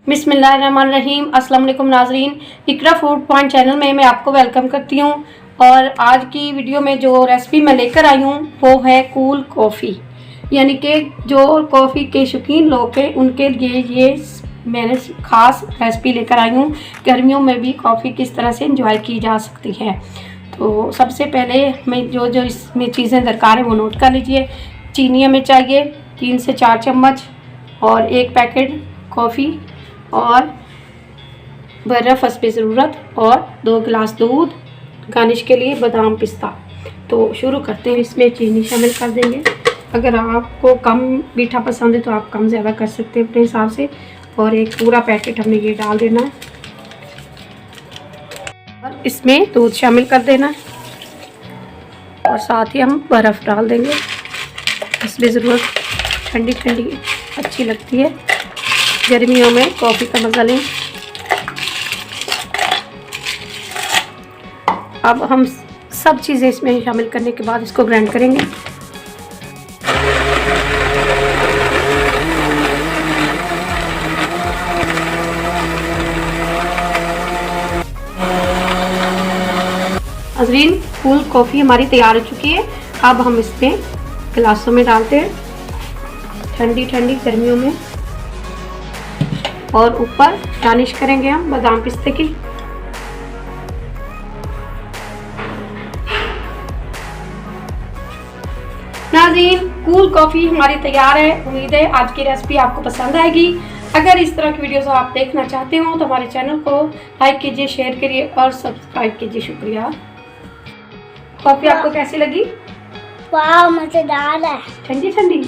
बिस्मिल्लाहिर्रहमानिर्रहीम। अस्सलाम वालेकुम नाजरीन, इकरा फूड पॉइंट चैनल में मैं आपको वेलकम करती हूँ। और आज की वीडियो में जो रेसिपी मैं लेकर आई हूँ वो है कूल कॉफ़ी, यानी कि जो कॉफ़ी के शौकीन लोग हैं उनके लिए ये मैंने ख़ास रेसिपी लेकर आई हूँ। गर्मियों में भी कॉफ़ी किस तरह से इंजॉय की जा सकती है। तो सबसे पहले मैं जो इसमें चीज़ें दरकार है वो नोट कर लीजिए। चीनी हमें चाहिए 3 से 4 चम्मच, और 1 पैकेट कॉफ़ी, और बर्फ़ हस्बे ज़रूरत, और 2 गिलास दूध, गार्निश के लिए बादाम पिस्ता। तो शुरू करते हैं। इसमें चीनी शामिल कर देंगे। अगर आपको कम मीठा पसंद है तो आप कम ज़्यादा कर सकते हैं अपने हिसाब से। और एक पूरा पैकेट हमने ये डाल देना है, और इसमें दूध शामिल कर देना है, और साथ ही हम बर्फ़ डाल देंगे हस्बे ज़रूरत। ठंडी ठंडी अच्छी लगती है, गर्मियों में कॉफ़ी का मज़ा लें। अब हम सब चीज़ें इसमें शामिल करने के बाद इसको ग्राइंड करेंगे। नाज़रीन, कूल कॉफ़ी हमारी तैयार हो चुकी है। अब हम इसमें गिलासों में डालते हैं, ठंडी ठंडी गर्मियों में। और ऊपर गार्निश करेंगे हम बादाम पिस्ते की। नाज़रीन, कूल कॉफ़ी हमारी तैयार है। उम्मीद है आज की रेसिपी आपको पसंद आएगी। अगर इस तरह की वीडियोस आप देखना चाहते हो तो हमारे चैनल को लाइक कीजिए, शेयर करिए और सब्सक्राइब कीजिए। शुक्रिया। कॉफ़ी आपको कैसी लगी? वाह, मज़ेदार है। ठंडी ठंडी।